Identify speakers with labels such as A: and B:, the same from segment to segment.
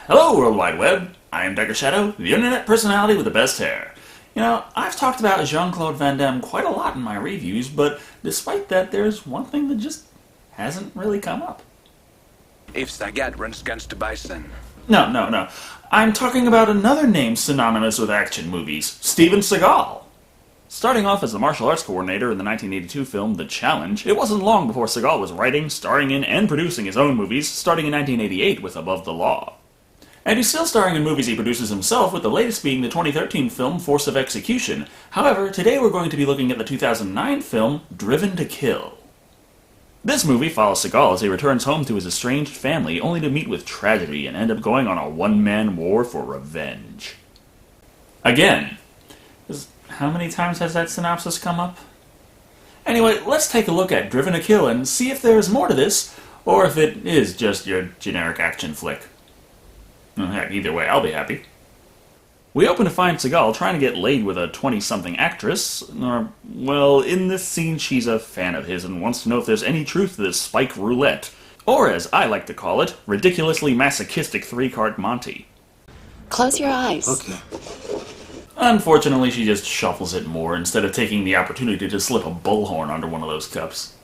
A: Hello, World Wide Web. I am Dr. Shado, the internet personality with the best hair. You know, I've talked about Jean-Claude Van Damme quite a lot in my reviews, but despite that, there's one thing that just hasn't really come up.
B: If Sagat runs against the bison.
A: No. I'm talking about another name synonymous with action movies, Steven Seagal. Starting off as the martial arts coordinator in the 1982 film The Challenge, it wasn't long before Seagal was writing, starring in, and producing his own movies, starting in 1988 with Above the Law. And he's still starring in movies he produces himself, with the latest being the 2013 film Force of Execution. However, today we're going to be looking at the 2009 film Driven to Kill. This movie follows Seagal as he returns home to his estranged family, only to meet with tragedy and end up going on a one-man war for revenge. Again, how many times has that synopsis come up? Anyway, let's take a look at Driven to Kill and see if there's more to this, or if it is just your generic action flick. Well, heck, either way, I'll be happy. We open to find Seagal trying to get laid with a 20-something actress, or, well, in this scene she's a fan of his and wants to know if there's any truth to this spike roulette, or as I like to call it, ridiculously masochistic three-card Monty.
C: Close your eyes.
D: Okay.
A: Unfortunately, she just shuffles it more instead of taking the opportunity to slip a bullhorn under one of those cups.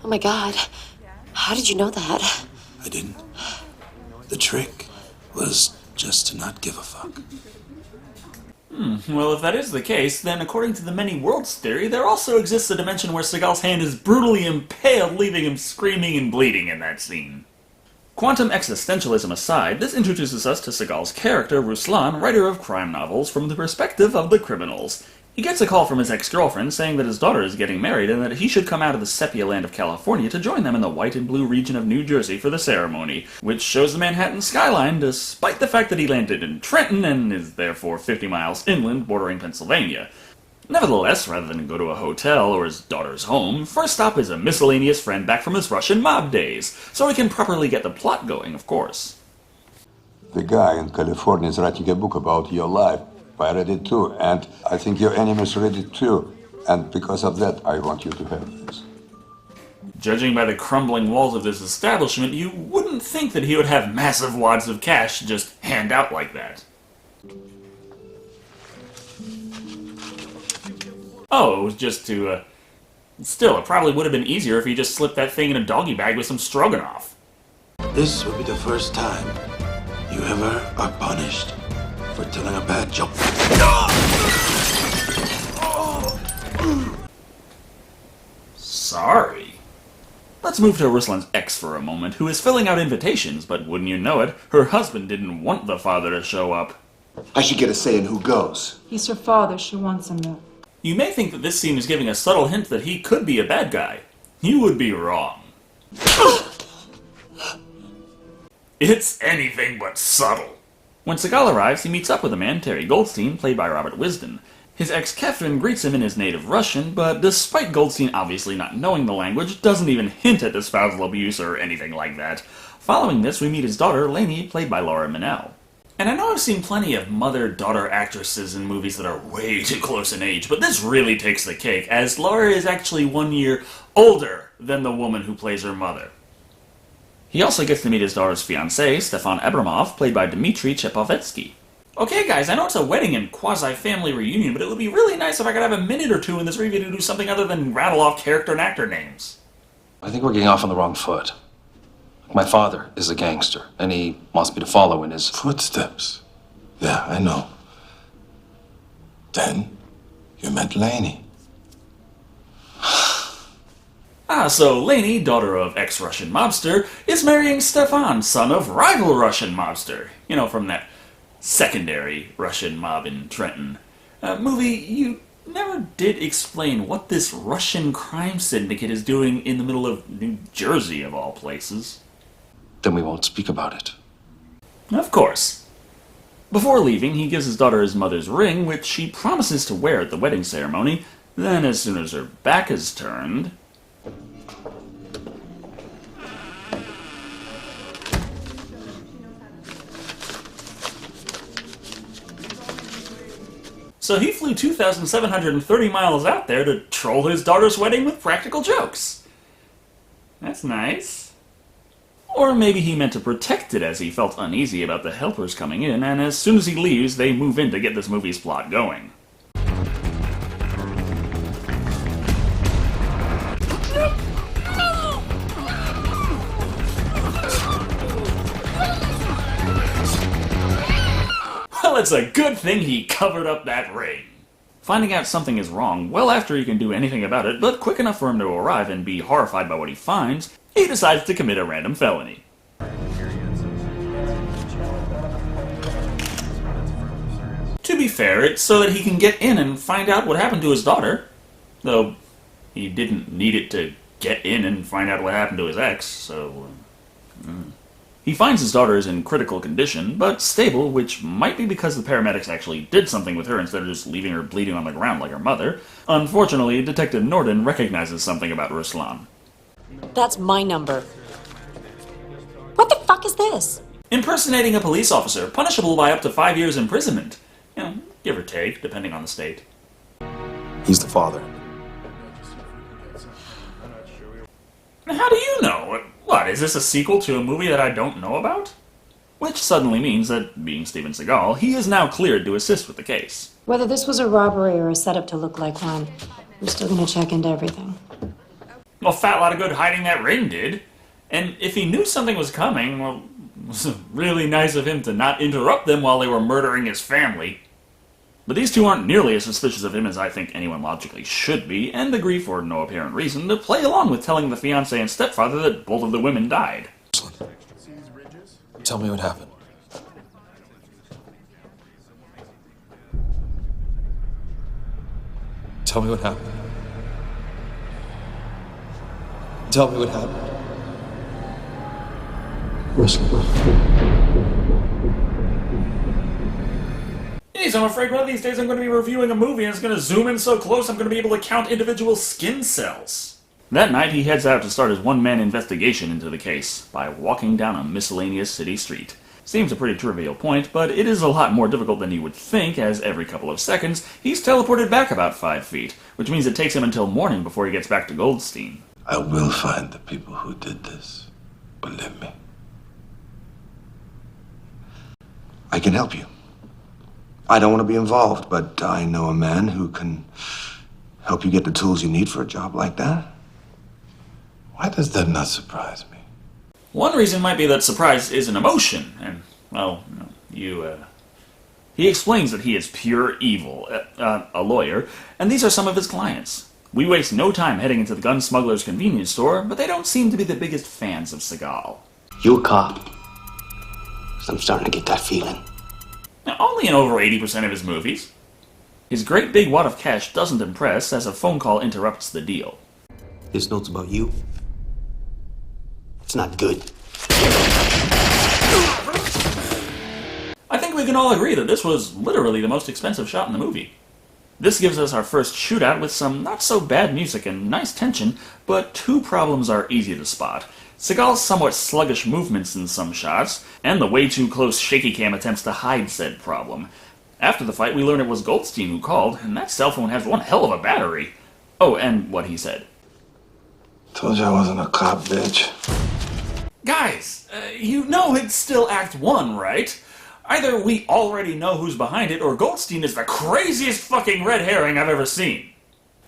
C: Oh my god. How did you know that?
D: I didn't. The trick was just to not give a fuck.
A: Well, if that is the case, then according to the Many Worlds theory, there also exists a dimension where Seagal's hand is brutally impaled, leaving him screaming and bleeding in that scene. Quantum existentialism aside, this introduces us to Seagal's character, Ruslan, writer of crime novels, from the perspective of the criminals. He gets a call from his ex-girlfriend saying that his daughter is getting married and that he should come out of the sepia land of California to join them in the white and blue region of New Jersey for the ceremony, which shows the Manhattan skyline despite the fact that he landed in Trenton and is therefore 50 miles inland bordering Pennsylvania. Nevertheless, rather than go to a hotel or his daughter's home, first stop is a miscellaneous friend back from his Russian mob days, so he can properly get the plot going, of course.
D: The guy in California is writing a book about your life. I read it too, and I think your enemies read it too. And because of that, I want you to have this.
A: Judging by the crumbling walls of this establishment, you wouldn't think that he would have massive wads of cash to just hand out like that. Oh, it was just to, Still, it probably would have been easier if he just slipped that thing in a doggy bag with some stroganoff.
D: This will be the first time you ever are punished for telling a bad joke.
A: Sorry. Let's move to Ruslan's ex for a moment, who is filling out invitations, but wouldn't you know it, her husband didn't want the father to show up.
E: I should get a say in who goes.
F: He's her father. She wants him to.
A: You may think that this scene is giving a subtle hint that he could be a bad guy. You would be wrong. It's anything but subtle. When Seagal arrives, he meets up with a man, Terry Goldstein, played by Robert Wisden. His ex Catherine greets him in his native Russian, but despite Goldstein obviously not knowing the language, doesn't even hint at the spousal abuse or anything like that. Following this, we meet his daughter, Lainey, played by Laura Minnell. And I know I've seen plenty of mother-daughter actresses in movies that are way too close in age, but this really takes the cake, as Laura is actually 1 year older than the woman who plays her mother. He also gets to meet his daughter's fiancé, Stefan Abramov, played by Dmitry Chepovetsky. Okay guys, I know it's a wedding and quasi-family reunion, but it would be really nice if I could have a minute or two in this review to do something other than rattle off character and actor names.
G: I think we're getting off on the wrong foot. My father is a gangster, and he wants me to follow in his
D: Footsteps. Yeah, I know. Then you met Lainey.
A: So Lainey, daughter of ex-Russian mobster, is marrying Stefan, son of rival Russian mobster. You know, from that secondary Russian mob in Trenton. Movie, you never did explain what this Russian crime syndicate is doing in the middle of New Jersey, of all places.
G: Then we won't speak about it.
A: Of course. Before leaving, he gives his daughter his mother's ring, which she promises to wear at the wedding ceremony. Then, as soon as her back is turned... So he flew 2,730 miles out there to troll his daughter's wedding with practical jokes. That's nice. Or maybe he meant to protect it as he felt uneasy about the helpers coming in, and as soon as he leaves, they move in to get this movie's plot going. Well, it's a good thing he covered up that ring. Finding out something is wrong well after he can do anything about it, but quick enough for him to arrive and be horrified by what he finds, he decides to commit a random felony. To be fair, it's so that he can get in and find out what happened to his daughter. Though, he didn't need it to get in and find out what happened to his ex, so... He finds his daughter is in critical condition, but stable, which might be because the paramedics actually did something with her instead of just leaving her bleeding on the ground like her mother. Unfortunately, Detective Norden recognizes something about Ruslan.
C: That's my number. What the fuck is this?
A: Impersonating a police officer, punishable by up to 5 years imprisonment. You know, give or take, depending on the state.
G: He's the father.
A: How do you know? What, is this a sequel to a movie that I don't know about? Which suddenly means that, being Steven Seagal, he is now cleared to assist with the case.
F: Whether this was a robbery or a setup to look like one, we're still gonna check into everything.
A: Well, fat lot of good hiding that ring did. And if he knew something was coming, well, it was really nice of him to not interrupt them while they were murdering his family. But these two aren't nearly as suspicious of him as I think anyone logically should be, and agree for no apparent reason to play along with telling the fiancé and stepfather that both of the women died.
G: Tell me what happened. Tell me what happened. Tell me what happened.
A: Jeez, I'm afraid one of these days I'm going to be reviewing a movie and it's going to zoom in so close I'm going to be able to count individual skin cells. That night, he heads out to start his one-man investigation into the case by walking down a miscellaneous city street. Seems a pretty trivial point, but it is a lot more difficult than you would think, as every couple of seconds, he's teleported back about 5 feet, which means it takes him until morning before he gets back to Goldstein.
E: I will find the people who did this. Believe me. I can help you. I don't want to be involved, but I know a man who can help you get the tools you need for a job like that. Why does that not surprise me?
A: One reason might be that surprise is an emotion, and, well, he explains that he is pure evil, a lawyer, and these are some of his clients. We waste no time heading into the gun smuggler's convenience store, but they don't seem to be the biggest fans of Seagal.
H: You a cop? 'Cause I'm starting to get that feeling.
A: Now, only in over 80% of his movies. His great big wad of cash doesn't impress, as a phone call interrupts the deal.
H: This note's about you. It's not good.
A: I think we can all agree that this was literally the most expensive shot in the movie. This gives us our first shootout with some not-so-bad music and nice tension, but two problems are easy to spot. Seagal's somewhat sluggish movements in some shots, and the way too close shaky cam attempts to hide said problem. After the fight, we learn it was Goldstein who called, and that cell phone has one hell of a battery. Oh, and what he said.
E: Told you I wasn't a cop, bitch.
A: Guys, you know it's still Act 1, right? Either we already know who's behind it, or Goldstein is the craziest fucking red herring I've ever seen.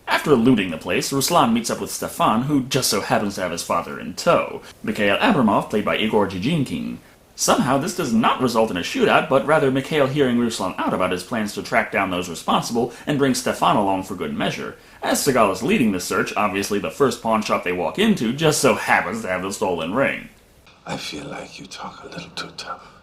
A: After looting the place, Ruslan meets up with Stefan, who just so happens to have his father in tow, Mikhail Abramov, played by Igor Jijinkin. Somehow, this does not result in a shootout, but rather Mikhail hearing Ruslan out about his plans to track down those responsible and bring Stefan along for good measure. As Seagal is leading the search, obviously the first pawn shop they walk into just so happens to have the stolen ring.
E: I feel like you talk a little too tough.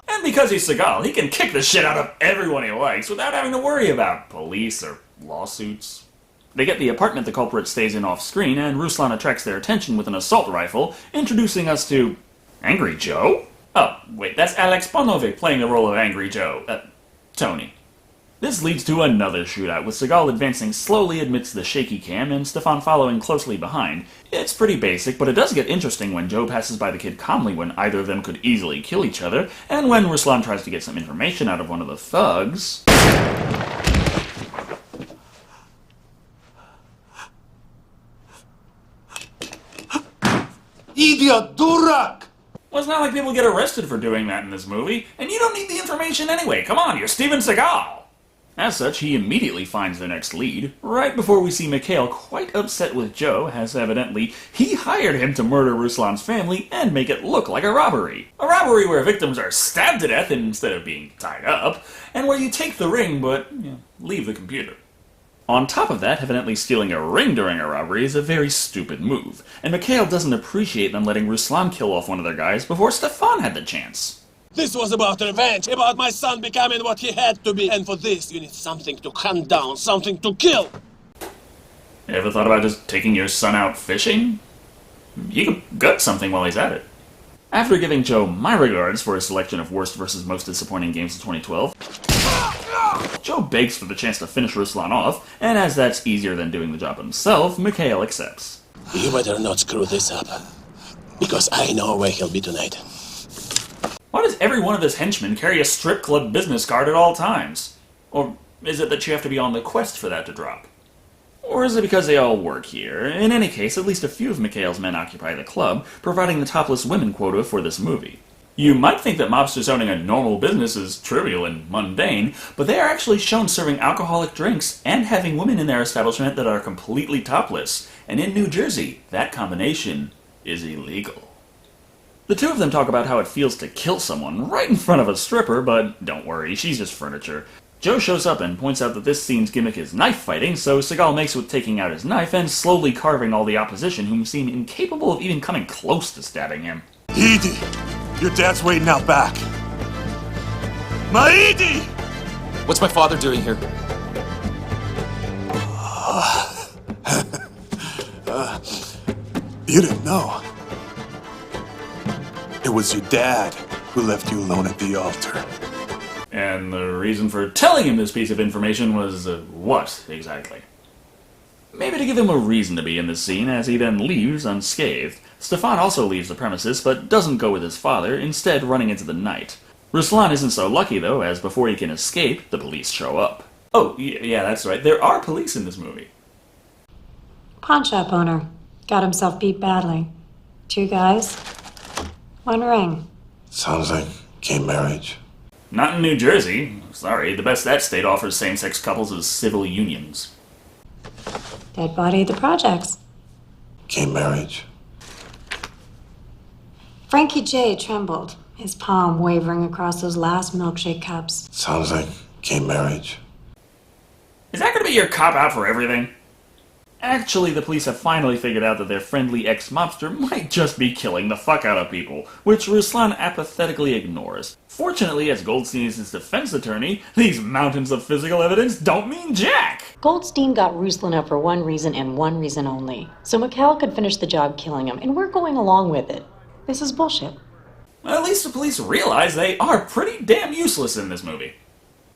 A: And because he's Seagal, he can kick the shit out of everyone he likes without having to worry about police or lawsuits. They get the apartment the culprit stays in off-screen, and Ruslan attracts their attention with an assault rifle, introducing us to... Angry Joe? Oh, wait, that's Alex Bonovic playing the role of Angry Joe. Tony. This leads to another shootout, with Seagal advancing slowly amidst the shaky cam and Stefan following closely behind. It's pretty basic, but it does get interesting when Joe passes by the kid calmly when either of them could easily kill each other, and when Ruslan tries to get some information out of one of the thugs.
E: Idiot, durak!
A: Well, it's not like people get arrested for doing that in this movie, and you don't need the information anyway. Come on, you're Steven Seagal! As such, he immediately finds the next lead, right before we see Mikhail quite upset with Joe, as evidently he hired him to murder Ruslan's family and make it look like a robbery. A robbery where victims are stabbed to death instead of being tied up, and where you take the ring but leave the computer. On top of that, evidently stealing a ring during a robbery is a very stupid move, and Mikhail doesn't appreciate them letting Ruslan kill off one of their guys before Stefan had the chance.
I: This was about revenge, about my son becoming what he had to be, and for this you need something to hunt down, something to kill!
A: Ever thought about just taking your son out fishing? You could gut something while he's at it. After giving Joe my regards for his selection of worst versus most disappointing games of 2012, Joe begs for the chance to finish Ruslan off, and as that's easier than doing the job himself, Mikhail accepts.
I: You better not screw this up, because I know where he'll be tonight.
A: Why does every one of his henchmen carry a strip club business card at all times? Or is it that you have to be on the quest for that to drop? Or is it because they all work here? In any case, at least a few of Mikhail's men occupy the club, providing the topless women quota for this movie. You might think that mobsters owning a normal business is trivial and mundane, but they are actually shown serving alcoholic drinks and having women in their establishment that are completely topless. And in New Jersey, that combination is illegal. The two of them talk about how it feels to kill someone right in front of a stripper, but don't worry, she's just furniture. Joe shows up and points out that this scene's gimmick is knife fighting, so Seagal makes with taking out his knife and slowly carving all the opposition whom seem incapable of even coming close to stabbing him.
I: Edie! Your dad's waiting out back. My Edie!
G: What's my father doing here?
I: You didn't know. It was your dad who left you alone at the altar.
A: And the reason for telling him this piece of information was, what, exactly? Maybe to give him a reason to be in this scene, as he then leaves unscathed. Stefan also leaves the premises, but doesn't go with his father, instead running into the night. Ruslan isn't so lucky, though, as before he can escape, the police show up. Oh, yeah, that's right, there are police in this movie.
F: Pawn shop owner. Got himself beat badly. 2 guys. 1 ring.
E: Sounds like gay marriage.
A: Not in New Jersey. Sorry, the best that state offers same-sex couples is civil unions.
F: Dead body at the projects.
E: Gay marriage.
F: Frankie J. trembled, his palm wavering across those last milkshake cups.
E: Sounds like gay marriage.
A: Is that going to be your cop-out for everything? Actually, the police have finally figured out that their friendly ex-mobster might just be killing the fuck out of people, which Ruslan apathetically ignores. Fortunately, as Goldstein is his defense attorney, these mountains of physical evidence don't mean jack!
C: Goldstein got Ruslan up for one reason and one reason only. So Mikhail could finish the job killing him, and we're going along with it. This is bullshit.
A: At least the police realize they are pretty damn useless in this movie.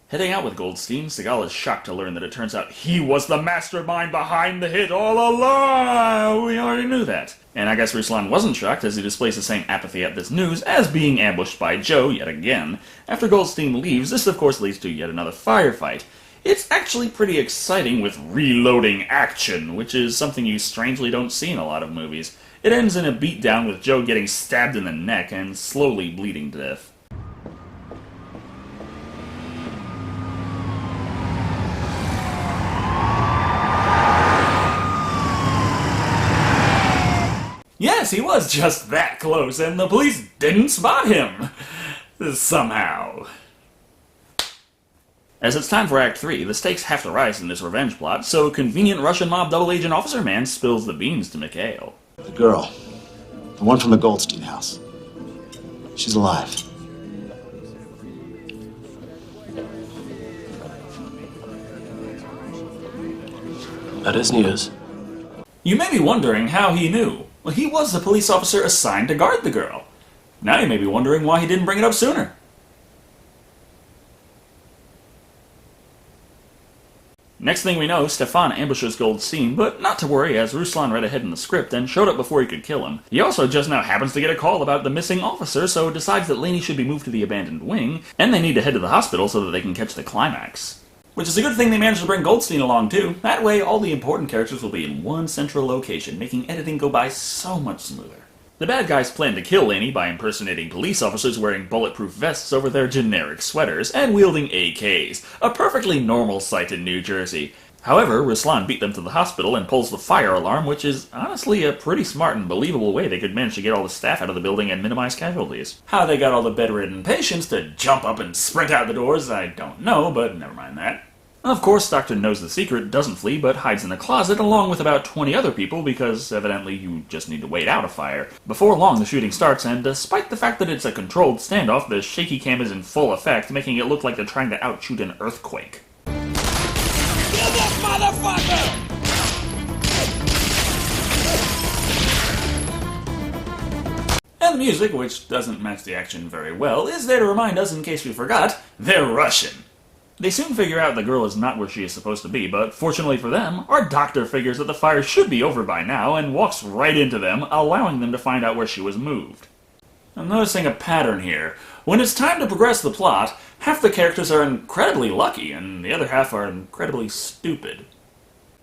A: Heading out with Goldstein, Seagal is shocked to learn that it turns out he was the mastermind behind the hit all along! We already knew that. And I guess Ruslan wasn't shocked, as he displays the same apathy at this news as being ambushed by Joe yet again. After Goldstein leaves, this of course leads to yet another firefight. It's actually pretty exciting with reloading action, which is something you strangely don't see in a lot of movies. It ends in a beatdown with Joe getting stabbed in the neck and slowly bleeding to death. Yes, he was just that close, and the police didn't spot him. Somehow. As it's time for Act 3, the stakes have to rise in this revenge plot, so convenient Russian mob double-agent officer man spills the beans to Mikhail.
H: The girl. The one from the Goldstein house. She's alive.
G: That is news.
A: You may be wondering how he knew. Well, he was the police officer assigned to guard the girl. Now you may be wondering why he didn't bring it up sooner. Next thing we know, Stefan ambushes Goldstein, but not to worry, as Ruslan read ahead in the script and showed up before he could kill him. He also just now happens to get a call about the missing officer, so decides that Laney should be moved to the abandoned wing, and they need to head to the hospital so that they can catch the climax. Which is a good thing they managed to bring Goldstein along too. That way, all the important characters will be in one central location, making editing go by so much smoother. The bad guys plan to kill Laney by impersonating police officers wearing bulletproof vests over their generic sweaters and wielding AKs, a perfectly normal sight in New Jersey. However, Ruslan beat them to the hospital and pulls the fire alarm, which is honestly a pretty smart and believable way they could manage to get all the staff out of the building and minimize casualties. How they got all the bedridden patients to jump up and sprint out the doors, I don't know, but never mind that. Of course, Dr. Knows the Secret doesn't flee, but hides in a closet along with about 20 other people because, evidently, you just need to wait out a fire. Before long, the shooting starts, and despite the fact that it's a controlled standoff, the shaky cam is in full effect, making it look like they're trying to outshoot an earthquake.
I: Kill this motherfucker!
A: And the music, which doesn't match the action very well, is there to remind us, in case we forgot, they're Russian. They soon figure out the girl is not where she is supposed to be, but fortunately for them, our doctor figures that the fire should be over by now and walks right into them, allowing them to find out where she was moved. I'm noticing a pattern here. When it's time to progress the plot, half the characters are incredibly lucky, and the other half are incredibly stupid.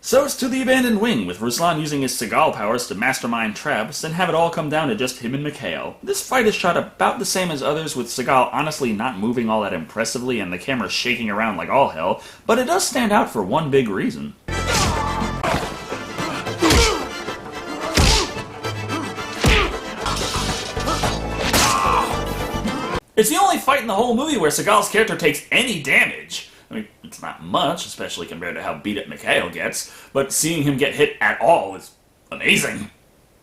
A: So it's to the abandoned wing, with Ruslan using his Seagal powers to mastermind traps and have it all come down to just him and Mikhail. This fight is shot about the same as others, with Seagal honestly not moving all that impressively and the camera shaking around like all hell, but it does stand out for one big reason. It's the only fight in the whole movie where Seagal's character takes any damage. I mean, it's not much, especially compared to how beat up Mikhail gets, but seeing him get hit at all is amazing.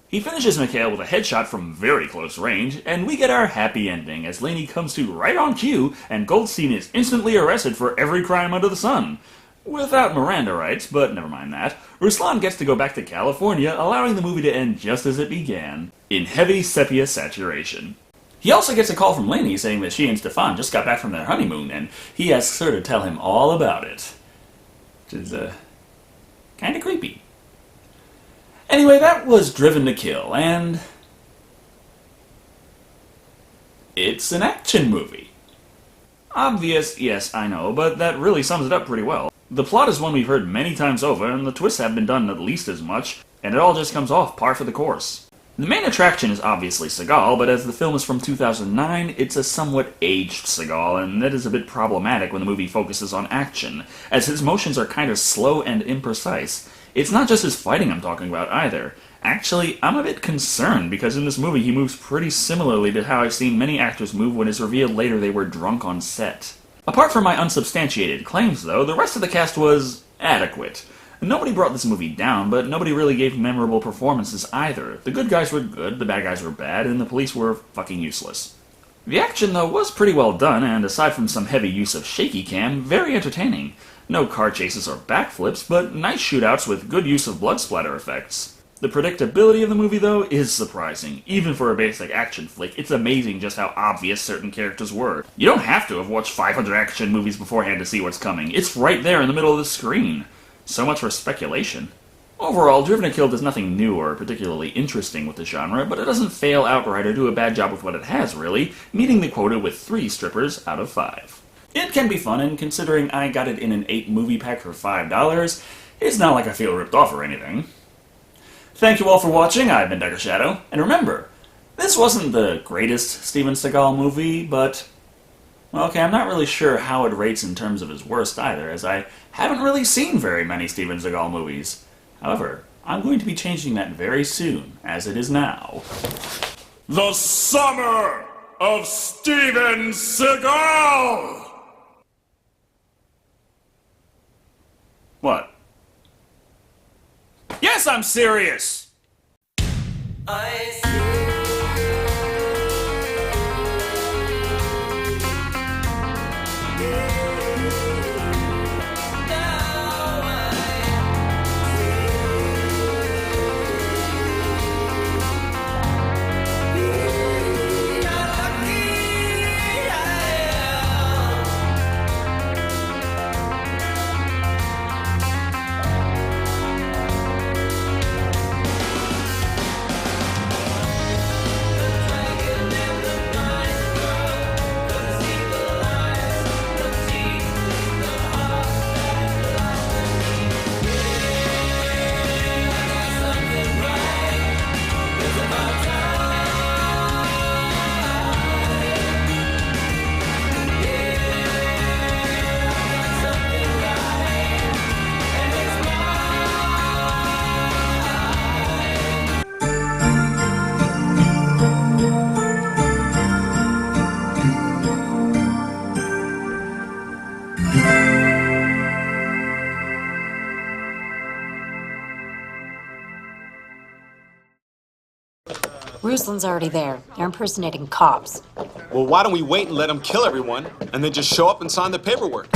A: He finishes Mikhail with a headshot from very close range, and we get our happy ending as Laney comes to right on cue, and Goldstein is instantly arrested for every crime under the sun. Without Miranda rights, but never mind that, Ruslan gets to go back to California, allowing the movie to end just as it began, in heavy sepia saturation. He also gets a call from Laney saying that she and Stefan just got back from their honeymoon, and he asks her to tell him all about it. Which is, kinda creepy. Anyway, that was Driven to Kill, and it's an action movie. Obvious, yes, I know, but that really sums it up pretty well. The plot is one we've heard many times over, and the twists have been done at least as much, and it all just comes off par for the course. The main attraction is obviously Seagal, but as the film is from 2009, it's a somewhat aged Seagal, and that is a bit problematic when the movie focuses on action, as his motions are kind of slow and imprecise. It's not just his fighting I'm talking about either. Actually, I'm a bit concerned, because in this movie he moves pretty similarly to how I've seen many actors move when it's revealed later they were drunk on set. Apart from my unsubstantiated claims, though, the rest of the cast was adequate. Nobody brought this movie down, but nobody really gave memorable performances either. The good guys were good, the bad guys were bad, and the police were fucking useless. The action, though, was pretty well done, and aside from some heavy use of shaky cam, very entertaining. No car chases or backflips, but nice shootouts with good use of blood splatter effects. The predictability of the movie, though, is surprising. Even for a basic action flick, it's amazing just how obvious certain characters were. You don't have to have watched 500 action movies beforehand to see what's coming. It's right there in the middle of the screen. So much for speculation. Overall, Driven to Kill does nothing new or particularly interesting with the genre, but it doesn't fail outright or do a bad job with what it has, really, meeting the quota with 3 strippers out of 5. It can be fun, and considering I got it in an 8-movie pack for $5, it's not like I feel ripped off or anything. Thank you all for watching, I've been Dr. Shado, and remember, this wasn't the greatest Steven Seagal movie, but well, okay, I'm not really sure how it rates in terms of his worst either, as I haven't really seen very many Steven Seagal movies. However, I'm going to be changing that very soon, as it is now. The Summer of Steven Seagal! What? Yes, I'm serious! I see.
F: Ruslan's already there. They're impersonating cops.
J: Well, why don't we wait and let them kill everyone, and then just show up and sign the paperwork?